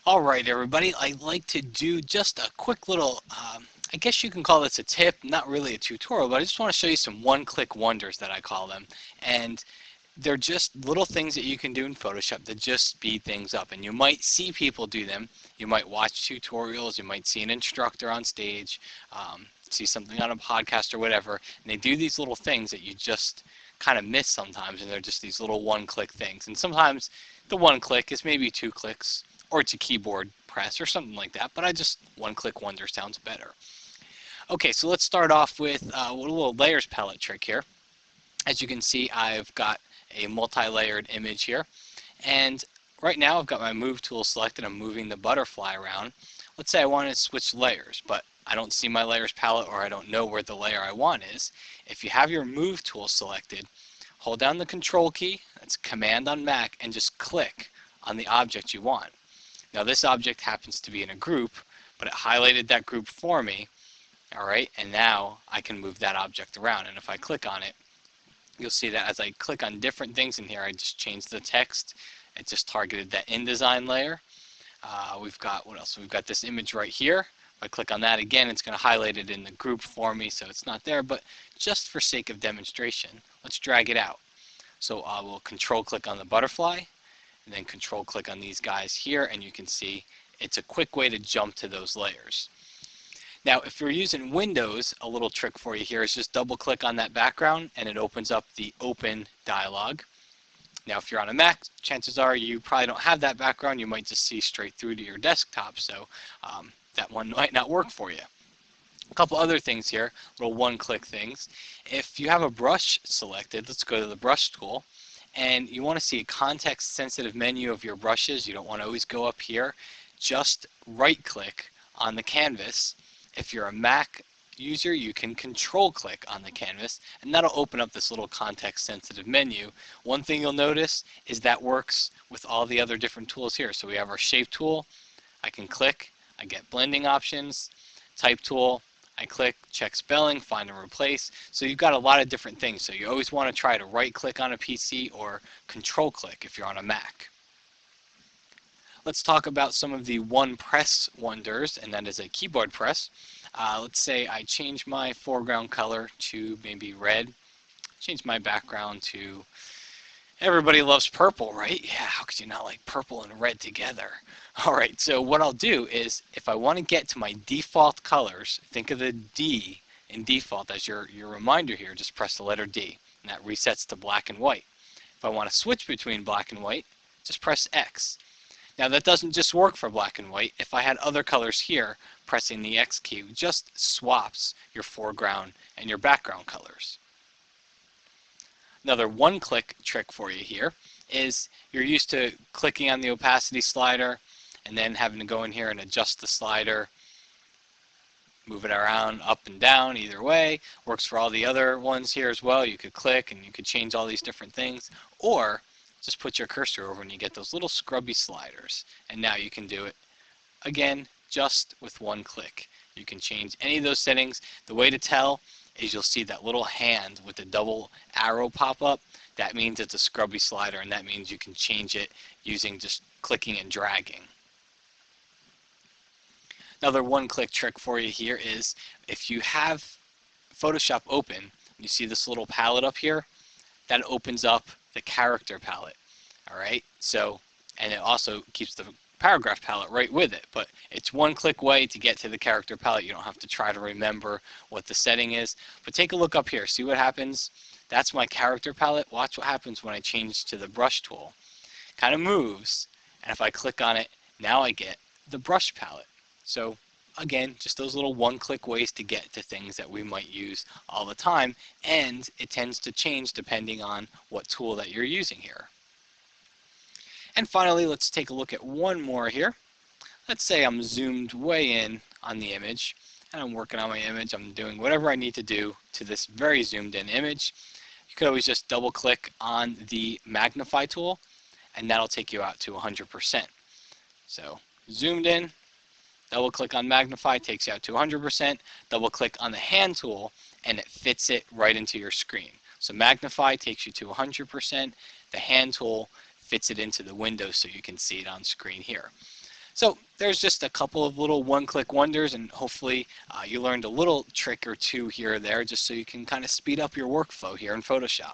All right, everybody, I'd like to do just a quick little, I guess you can call this a tip, not really a tutorial, but I just want to show you some one-click wonders that I call them. And they're just little things that you can do in Photoshop that just speed things up. And you might see people do them. You might watch tutorials. You might see an instructor on stage, see something on a podcast or whatever. And they do these little things that you just kind of miss sometimes. And they're just these little one-click things. And sometimes the one click is maybe 2 clicks, or it's a keyboard press or something like that. But one-click wonder sounds better. Okay, so let's start off with a little layers palette trick here. As you can see, I've got a multi-layered image here, and right now I've got my move tool selected. I'm moving the butterfly around. Let's say I want to switch layers, but I don't see my layers palette, or I don't know where the layer I want is. If you have your move tool selected, hold down the control key, that's command on Mac, and just click on the object you want. Now this object happens to be in a group, but it highlighted that group for me. All right, and now I can move that object around, and if I click on it, you'll see that as I click on different things in here, I just changed the text. It just targeted that InDesign layer. We've got, what else? We've got this image right here. If I click on that again, it's going to highlight it in the group for me, so it's not there, but just for sake of demonstration, let's drag it out. So I will control click on the butterfly, and then control click on these guys here, and you can see it's a quick way to jump to those layers. Now, if you're using Windows, a little trick for you here is just double click on that background and it opens up the open dialog. Now, if you're on a Mac, chances are you probably don't have that background. You might just see straight through to your desktop, so that one might not work for you. A couple other things here, little one-click things. If you have a brush selected, let's go to the brush tool, and you want to see a context-sensitive menu of your brushes. You don't want to always go up here. Just right-click on the canvas. If you're a Mac user, you can control click on the canvas, and that'll open up this little context sensitive menu. One thing you'll notice is that works with all the other different tools here. So we have our shape tool. I can click, I get blending options. Type tool, I click, check spelling, find and replace. So you've got a lot of different things. So you always want to try to right click on a PC or control click if you're on a Mac. Let's talk about some of the one press wonders, and that is a keyboard press. Let's say I change my foreground color to maybe red, change my background to, everybody loves purple, right? Yeah, how could you not like purple and red together? All right, so what I'll do is if I want to get to my default colors, think of the D in default as your reminder here, just press the letter D, and that resets to black and white. If I want to switch between black and white, just press X. Now that doesn't just work for black and white. If I had other colors here, pressing the X key just swaps your foreground and your background colors. Another one-click trick for you here is you're used to clicking on the opacity slider and then having to go in here and adjust the slider, move it around up and down either way. Works for all the other ones here as well. You could click and you could change all these different things, or just put your cursor over and you get those little scrubby sliders. And now you can do it again just with one click. You can change any of those settings. The way to tell is you'll see that little hand with the double arrow pop up. That means it's a scrubby slider, and that means you can change it using just clicking and dragging. Another one-click trick for you here is if you have Photoshop open, you see this little palette up here, that opens up the character palette. All right, so, and it also keeps the paragraph palette right with it, but it's one-click way to get to the character palette. You don't have to try to remember what the setting is. But take a look up here, see what happens. That's my character palette. Watch what happens when I change to the brush tool. Kind of moves, and if I click on it, now I get the brush palette. So again, just those little one-click ways to get to things that we might use all the time, and it tends to change depending on what tool that you're using here. And finally, let's take a look at one more here. Let's say I'm zoomed way in on the image, and I'm working on my image. I'm doing whatever I need to do to this very zoomed in image. You could always just double click on the magnify tool, and that'll take you out to 100%. So zoomed in, double click on magnify, takes you out to 100%. Double click on the hand tool, and it fits it right into your screen. So magnify takes you to 100%. The hand tool fits it into the window so you can see it on screen here. So there's just a couple of little one-click wonders, and hopefully you learned a little trick or two here or there just so you can kind of speed up your workflow here in Photoshop.